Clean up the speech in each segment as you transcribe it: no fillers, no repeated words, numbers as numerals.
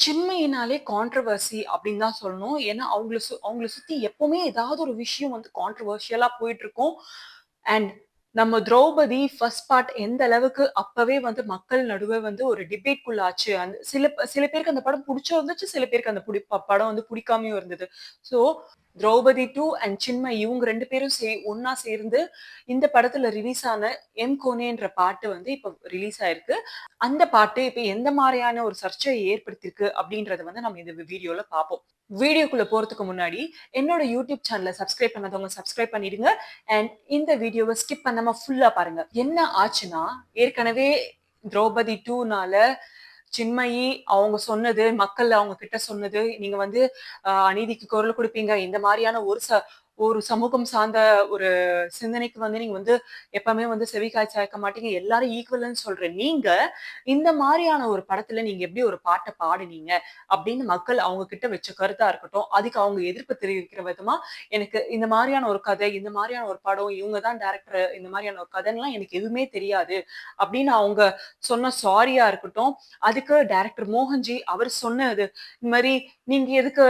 சின்மையினாலே controversy அப்படின்னு தான் சொல்லணும். ஏன்னா, அவங்கள சுத்தி எப்பவுமே ஏதாவது ஒரு விஷயம் வந்து கான்ட்ரோவர்ஷியலா போயிட்டுருக்கும். அண்ட் நம்ம திரௌபதி ஃபர்ஸ்ட் பார்ட் எந்த அளவுக்கு அப்பவே வந்து மக்கள் நடுவே வந்து ஒரு டிபேட்குள்ள ஆச்சு. அந்த சில பேருக்கு அந்த படம் புடிச்சும் இருந்துச்சு. சில பேருக்கு அந்த படம் வந்து புடிக்காமயும் இருந்தது. ஸோ, திரௌபதி 2 அண்ட் சின்மய் இவங்க 2 பேரும் ஒண்ணா சேர்ந்து இந்த படத்துல ரிலீஸ் ஆன எம் கோனேன்ற பாட்டு வந்து இப்ப ரிலீஸ் ஆயிருக்கு. அந்த பாட்டு இப்ப எந்த மாரியான ஒரு சர்ச்சைய ஏற்படுத்தியிருக்கு அப்படின்றத வந்து நம்ம இந்த வீடியோல பார்ப்போம். வீடியோக்குள்ள போறதுக்கு முன்னாடி என்னோட யூடியூப் சேனல சப்ஸ்கிரைப் பண்ணாதவங்க சப்ஸ்கிரைப் பண்ணிடுங்க. அண்ட் இந்த வீடியோவ ஸ்கிப் பண்ணாம ஃபுல்லா பாருங்க. என்ன ஆச்சுன்னா, ஏற்கனவே திரௌபதி 2னால சின்மயி அவங்க சொன்னது, மக்கள் அவங்க கிட்ட சொன்னது, நீங்க வந்து அநீதிக்கு குரல் குடுப்பீங்க. இந்த மாரியான ஒரு சமூகம் சார்ந்த ஒரு சிந்தனைக்கு வந்து நீங்க வந்து எப்பவுமே வந்து செவிசாய்க்க சாய்க்க மாட்டீங்க. எல்லாரும் ஈக்குவல்ன்னு சொல்ற நீங்க, இந்த மாரியான ஒரு படத்துல நீங்க எப்படி ஒரு பாட்ட பாடுனீங்க? அப்படின்னு மக்கள் அவங்க கிட்ட வச்ச கருத்தா இருக்கட்டும். அதுக்கு அவங்க எதிர்ப்பு தெரிவிக்கிற விதமா, எனக்கு இந்த மாரியான ஒரு கதை, இந்த மாரியான ஒரு படம், இவங்க தான் டைரக்டர், இந்த மாரியான ஒரு கதைன்னுலாம் எனக்கு எதுவுமே தெரியாது. அப்படின்னு அவங்க சொன்ன சாரியா இருக்கட்டும். அதுக்கு டைரக்டர் மோகன்ஜி அவர் சொன்னது, இந்த மாரி நீங்க எதுக்கு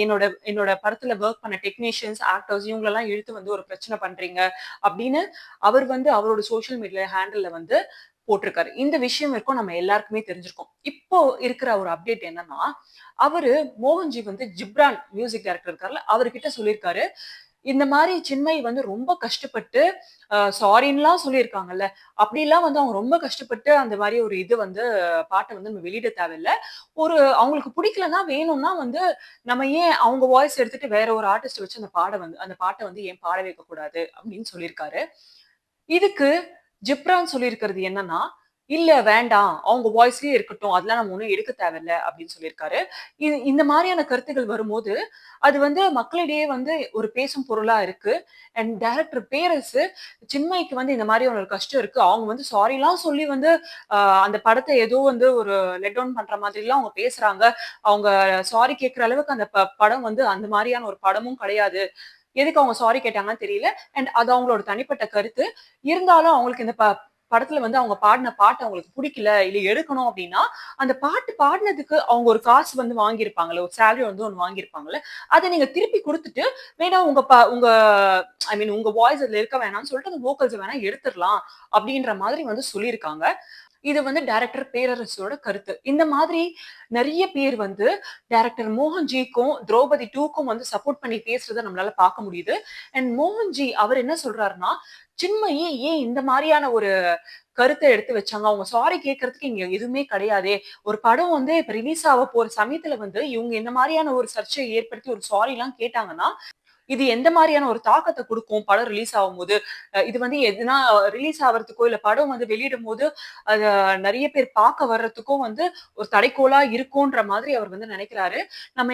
என்னோட என்னோட படத்துல வொர்க் பண்ண டெக்னீஷியன்ஸ், ஆக்டர்ஸ் இவங்களெல்லாம் இழுத்து வந்து ஒரு பிரச்சனை பண்றீங்க அப்படின்னு அவர் வந்து அவரோட சோசியல் மீடியா ஹேண்டில்ல வந்து போட்டிருக்காரு. இந்த விஷயம் வரைக்கும் நம்ம எல்லாருக்குமே தெரிஞ்சிருக்கும். இப்போ இருக்கிற ஒரு அப்டேட் என்னன்னா, அவரு மோகன்ஜி வந்து ஜிப்ரான் மியூசிக் டைரக்டர் இருக்கார்ல, அவர்கிட்ட சொல்லியிருக்காரு. இந்த மாரி சின்மயி வந்து ரொம்ப கஷ்டப்பட்டு சாரின்லாம் சொல்லியிருக்காங்கல்ல. அப்படிலாம் வந்து அவங்க ரொம்ப கஷ்டப்பட்டு அந்த மாரி ஒரு இது வந்து பாட்ட வந்து நம்ம வெளியிட தேவையில்ல. அவங்களுக்கு பிடிக்கலன்னா வேணும்னா வந்து நம்ம ஏன் அவங்க வாய்ஸ் எடுத்துட்டு வேற ஒரு ஆர்டிஸ்ட் வச்சு அந்த பாட்ட வந்து ஏன் பாட வைக்கக்கூடாது அப்படின்னு சொல்லியிருக்காரு. இதுக்கு ஜிப்ரான் சொல்லியிருக்கிறது என்னன்னா, "இல்ல வேண்டாம். அவங்க வாய்ஸ்லயே இருக்கட்டும். அதெல்லாம் நம்ம ஒண்ணும் எடுக்க தேவையில்ல." அப்படின்னு சொல்லியிருக்காரு. இந்த மாரியான கருத்துக்கள் வரும்போது, அது வந்து மக்களிடையே வந்து ஒரு பேசும் பொருளா இருக்கு. அண்ட் டைரக்டர் பேரரசு சின்மயிக்கு வந்து இந்த மாரி ஒரு கஷ்டம் இருக்கு. அவங்க வந்து சாரிலாம் சொல்லி வந்து அ அந்த படத்த ஏதோ வந்து ஒரு லெட் டவுன் பண்ற மாதிரிலாம் அவங்க பேசுறாங்க. அவங்க சாரி கேட்கிற அளவுக்கு அந்த படம் வந்து அந்த மாரியான ஒரு படமும் கிடையாது. எதுக்கு அவங்க சாரி கேட்டாங்கன்னு தெரியல. அண்ட் அது அவங்களோட தனிப்பட்ட கருத்து. இருந்தாலும் அவங்களுக்கு இந்த படத்துல வந்து அவங்க பாடுன பாட்டு அவங்களுக்கு புடிக்கல, இல்ல எடுக்கணும் அப்டின்னா, அந்த பாட்டு பாடுனதுக்கு அவங்க ஒரு காசு வந்து வாங்கியிருப்பாங்கல்ல, ஒரு சேலரி வந்து ஒண்ணு வாங்கியிருப்பாங்கல்ல. அத நீங்க திருப்பி குடுத்துட்டு, வேணா உங்க ஐ மீன் உங்க வாய்ஸ் அதுல இருக்க வேணாம்னு சொல்லிட்டு அந்த வோக்கல்ஸ வேணா எடுத்துறலாம். அப்டின்ற மாதிரி வந்து சொல்லியிருக்காங்க. இது வந்து டைரக்டர் பேரரசோட கருத்து. இந்த மாதிரி நெறைய பேர் வந்து டைரக்டர் மோகன்ஜிக்கும், திரௌபதி 2க்கும் வந்து சப்போர்ட் பண்ணி பேசுறத நம்மளால பார்க்க முடியுது. அண்ட் மோகன்ஜி அவர் என்ன சொல்றாருன்னா, சின்மயி ஏன் இந்த மாரியான ஒரு கருத்த எடுத்து வச்சாங்க? அவங்க சாரி கேட்கறதுக்கு இங்க எதுவுமே கிடையாதே! ஒரு படம் வந்து இப்ப ரிலீஸ் ஆக போற சமயத்துல வந்து இவங்க இந்த மாரியான ஒரு சர்ச்சைய ஏற்படுத்தி ஒரு சாரிலாம் கேட்டாங்கன்னா, இது எந்த மாரியான ஒரு தாக்கத்த குடுக்கும் படம் ரிலீஸ் ஆகும்போது? இது வந்து எதுனா ரிலீஸ் ஆவறதுக்கோ, இல்ல படம் வந்து வெளியிடும்போது, அத நெறைய பேர் பார்க்க வர்றதுக்கும் வந்து ஒரு தடைக்கோலா இருக்குன்ற மாதிரி அவர் வந்து நெனைக்கிறாரு. நான்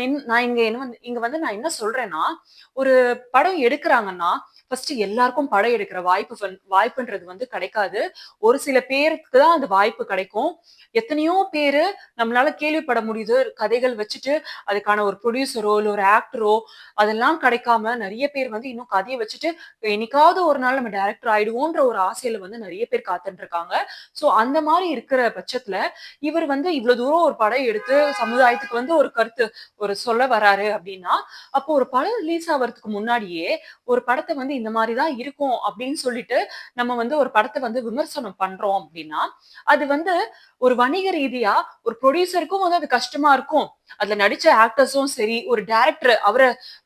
இங்க வந்து நான் என்ன சொல்றேன்னா, ஒரு படம் எடுக்குறாங்கன்னா, ஃபர்ஸ்ட் எல்லாருக்கும் படம் எடுக்கிற வாய்ப்புன்றது வந்து கிடைக்காது. ஒரு சில பேருக்கு தான் அந்த வாய்ப்பு கிடைக்கும். எத்தனையோ பேரு நம்மளால கேள்விப்பட முடியுது. கதைகள் வச்சுட்டு, அதுக்கான ஒரு புரொடியூசரோ, இல்ல ஒரு ஆக்டரோ அதெல்லாம் கிடைக்காம நெறைய பேர் வந்து இன்னும் கதைய வச்சுட்டு, என்னைக்காவது ஒரு நாள் நம்ம டைரக்டர் ஆயிடுவோன்ற ஒரு ஆசையில வந்து நெறைய பேர் காத்துட்டு இருக்காங்க. சோ அந்த மாரி இருக்கிற பட்சத்துல, இவர் வந்து இவ்ளோ தூரம் ஒரு படம் எடுத்து சமுதாயத்துக்கு வந்து ஒரு கருத்து சொல்ல வராரு அப்டின்னா, அப்போ ஒரு படம் ரிலீஸ் ஆவறதுக்கு முன்னாடியே, ஒரு படத்த வந்து இந்த மாரி தான் இருக்கும் அப்டின்னு சொல்லிட்டு, நம்ம வந்து ஒரு படத்த வந்து விமர்சனம் பண்றோம் அப்டின்னா, அது வந்து ஒரு வணிக ரீதியா ஒரு புரொடியூசருக்கும் வந்து அது கஷ்டமா இருக்கும். அதுல நடிச்ச ஆக்டர்ஸும் சரி, ஒரு டைரக்டர்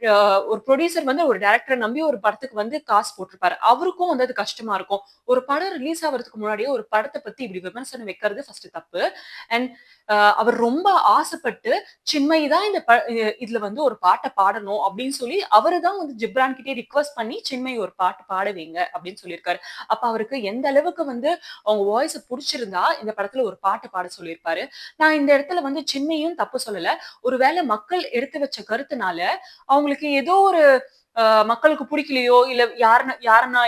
அ ஒரு புரொடியூசர் வந்து ஒரு டைரக்டர நம்பி ஒரு படத்துக்கு வந்து காசு போட்டிருப்பாரு. அவருக்கும் வந்து அது கஷ்டமா இருக்கும். ஒரு படம் ரிலீஸ் ஆவறதுக்கு முன்னாடியே ஒரு படத்த பத்தி இப்படி விமர்சனம் வைக்கிறது ஃபர்ஸ்ட் தப்பு. அண்ட் அவர் ரொம்ப ஆசைப்பட்டு சின்மயி தான் இதுல வந்து ஒரு பாட்ட பாடணும் அப்படின்னு சொல்லி அவரு தான் வந்து ஜிப்ரான் கிட்டயே ரிக்வெஸ்ட் பண்ணி சின்மயி ஒரு பாட்டு பாட வைங்க அப்படின்னு சொல்லியிருக்காரு. அப்ப அவருக்கு எந்த அளவுக்கு வந்து அவங்க வாய்ஸ புடிச்சிருந்தா இந்த படத்துல ஒரு பாட்ட பாட சொல்லியிருப்பாரு. நான் இந்த இடத்துல வந்து சின்மயியும் தப்பு சொல்லல. ஒருவேள மக்கள் எடுத்து வச்ச கருத்துனால அவங்களுக்கு ஏதோ ஒரு மக்களுக்கு புடிக்கலையோ, இல்ல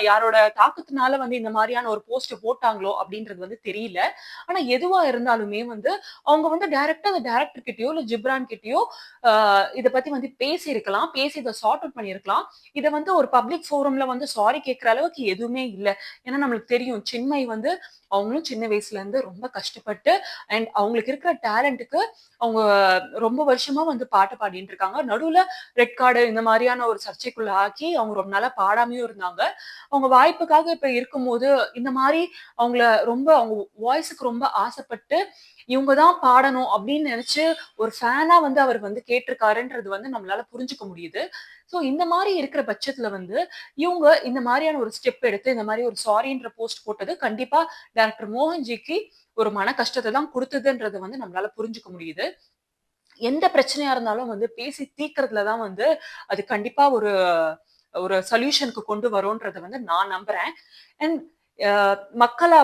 யாரோட தாக்கத்தினால வந்து இந்த மாரியான ஒரு போஸ்ட்ட போட்டாங்களோ அப்டின்றது வந்து தெரியல. ஆனா எதுவா இருந்தாலுமே வந்து, அவங்க வந்து டைரக்ட்டா அந்த டைரக்டர் கிட்டயோ, இல்ல ஜிப்ரான் கிட்டயோ அ இத பத்தி வந்து பேசியிருக்கலாம். பேசி இத சார்ட் அவுட் பண்ணியிருக்கலாம். இத வந்து ஒரு பப்ளிக் ஃபோரம்ல வந்து சாரி கேட்கிற அளவுக்கு எதுவுமே இல்ல. ஏன்னா நம்மளுக்கு தெரியும். சின்மயி வந்து அவங்களும் சின்ன வயசுல இருந்து ரொம்ப கஷ்டப்பட்டு அண்ட் அவங்களுக்கு இருக்கிற டேலண்ட்க்கு அவங்க ரொம்ப வருஷமா வந்து பாட்டு பாடிட்டு இருக்காங்க. நடுவுல ரெட் கார்டு இந்த மாதிரியான ஒரு சர்ச்சைக்குள்ள ஆக்கி அவங்க ரொம்ப நாளா பாடாமயும் இருந்தாங்க. அவங்க வாய்ப்புக்காக இப்ப இருக்கும்போது இந்த மாதிரி அவங்க வாய்ஸுக்கு ரொம்ப ஆசைப்பட்டு இவங்க தான் பாடணும் அப்படின்னு நினைச்சு ஒரு ஃபேனா வந்து அவர் வந்து கேட்டிருக்காருன்றது வந்து நம்மளால புரிஞ்சுக்க முடியுது. சோ இந்த மாதிரி இருக்கிற பட்சத்துல வந்து இவங்க இந்த மாதிரியான ஒரு ஸ்டெப் எடுத்து இந்த மாதிரி ஒரு சாரின்ற போஸ்ட் போட்டது கண்டிப்பா டைரக்டர் மோகன்ஜிக்கு ஒரு மன கஷ்டத்த தான் குடுத்ததுன்றத வந்து நம்மளால புரிஞ்சுக்க முடியுது. எந்த பிரச்சனையா இருந்தாலும் வந்து பேசி தீர்க்கறதுல தான் வந்து அது கண்டிப்பா ஒரு ஒரு சொல்யூஷனுக்கு கொண்டு வரும்ன்றத வந்து நான் நம்புறேன். அண்ட் அ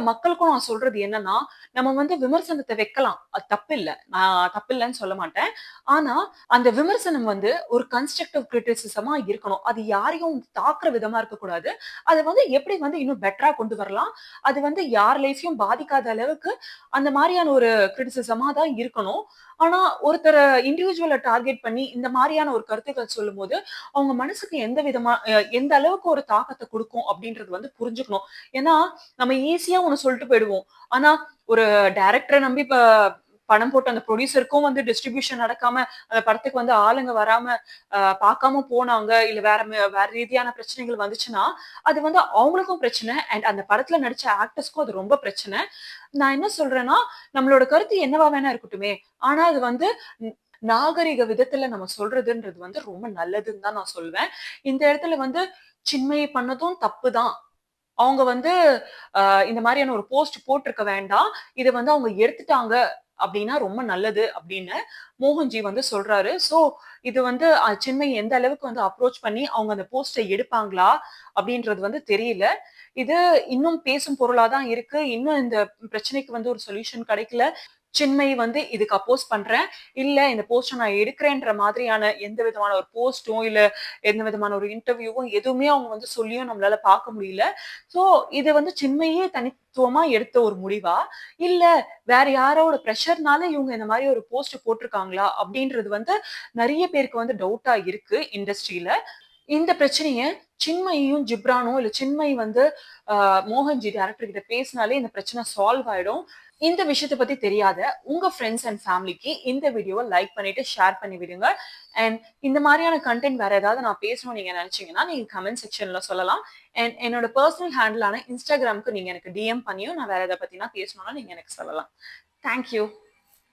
மக்களுக்கும் நான் சொல்றது என்னன்னா, நம்ம வந்து விமர்சனத்த வைக்கலாம். அது தப்பில்ல. நான் தப்பில்லன்னு சொல்ல மாட்டேன். ஆனா, அந்த விமர்சனம் வந்து ஒரு கன்ஸ்ட்ரக்டிவ் கிரிட்டிசிசமா இருக்கணும். அது யாரையும் தாக்குற விதமா இருக்கக்கூடாது. அத வந்து எப்படி வந்து இன்னும் பெட்டரா கொண்டு வரலாம்? அது வந்து யார் லைஃபையும் பாதிக்காத அளவுக்கு அந்த மாரியான ஒரு கிரிட்டிசிசமா தான் இருக்கணும். ஆனா, ஒருத்தர இண்டிவிஜுவல டார்கெட் பண்ணி இந்த மாரியான ஒரு கருத்துக்கள் சொல்லும்போது, அவங்க மனசுக்கு எந்த அளவுக்கு ஒரு தாக்கத்த குடுக்கும் அப்படின்றது வந்து புரிஞ்சுக்கணும். ஏன்னா, நம்ம ஈஸியா ஒண்ணு சொல்லிட்டு போயிடுவோம். ஆனா, ஒரு டைரக்டர நம்பி பணம் போட்ட அந்த புரொடியூசருக்கும் வந்து டிஸ்ட்ரிபியூஷன் நடக்காம, அந்த படத்துக்கு வந்து ஆளுங்க வராம, பார்க்காம போனாங்க. இல்ல வேற ரீதியான பிரச்சனைகள் வந்துச்சுன்னா, அது வந்து அவங்களுக்கும் பிரச்சனை. அண்ட் அந்த படத்துல நடிச்ச ஆக்டர்ஸ்க்கும் அது ரொம்ப பிரச்சனை. நான் என்ன சொல்றேன்னா, நம்மளோட கருத்து என்னவா வேணா இருக்கட்டுமே. ஆனா அது வந்து ம் நாகரிக விதத்துல நம்ம சொல்றதுன்றது வந்து ரொம்ப நல்லதுன்னு தான் நான் சொல்வேன். இந்த இடத்துல வந்து சின்மயி பண்ணதும் தப்பு தான். அவங்க வந்து அ இந்த மாரியான ஒரு போஸ்ட் போட்டிருக்க வேண்டாம். இத வந்து அவங்க எடுத்துட்டாங்க அப்டின்னா ரொம்ப நல்லது அப்டின்னு மோகன்ஜி வந்து சொல்றாரு. சோ இது வந்து சின்மயி எந்த அளவுக்கு வந்து அப்ரோச் பண்ணி அவங்க அந்த போஸ்ட்ட எடுப்பாங்களா? அப்டின்றது வந்து தெரியல. இது இன்னும் பேசும் பொருளா தான் இருக்கு. இன்னும் இந்த பிரச்சனைக்கு வந்து ஒரு சொல்யூஷன் கிடைக்கல. சின்மயி வந்து இதுக்கு அப்போஸ் பண்றேன். இல்ல இந்த போஸ்ட்ட நான் எடுக்கிறேன்ற மாதிரியான எந்த விதமான ஒரு போஸ்ட்டும், இல்ல எந்த விதமான ஒரு இன்டர்வியூவும் எதுவுமே அவங்க வந்து சொல்லியும் நம்மளால பார்க்க முடியல. சோ இது வந்து சின்மயே தனித்துவமா எடுத்த ஒரு முடிவா? இல்ல வேற யாரோட பிரஷர்னால இவங்க இந்த மாரி ஒரு போஸ்ட் போட்டுருக்காங்களா? அப்படின்றது வந்து நெறைய பேருக்கு வந்து டவுட்டா இருக்கு இண்டஸ்ட்ரியில. இந்த பிரச்சனைய சின்மயியும், ஜிப்ரானும் இல்ல சின்மயி வந்து அ மோகன்ஜி டைரக்டர் கிட்ட பேசினாலே இந்த பிரச்சனை சால்வ் ஆயிடும். இந்த விஷயத்த பத்தி தெரியாத உங்க ஃப்ரெண்ட்ஸ் அண்ட் ஃபேமிலிக்கு இந்த வீடியோவ லைக் பண்ணிட்டு ஷேர் பண்ணி விடுங்க. அண்ட் இந்த மாரியான கன்டென்ட் வேற ஏதாவது நான் பேசணும்னு நீங்க நெனச்சீங்கன்னா, நீங்க கமெண்ட் செக்ஷன்ல சொல்லலாம். அண்ட் என்னோட பெர்சனல் ஹேண்டிலான Instagramக்கு நீங்க எனக்கு டிஎம் பண்ணியும் நான் வேற எத பத்தினா பேசணும்னா நீங்க எனக்கு சொல்லலாம். Thank you.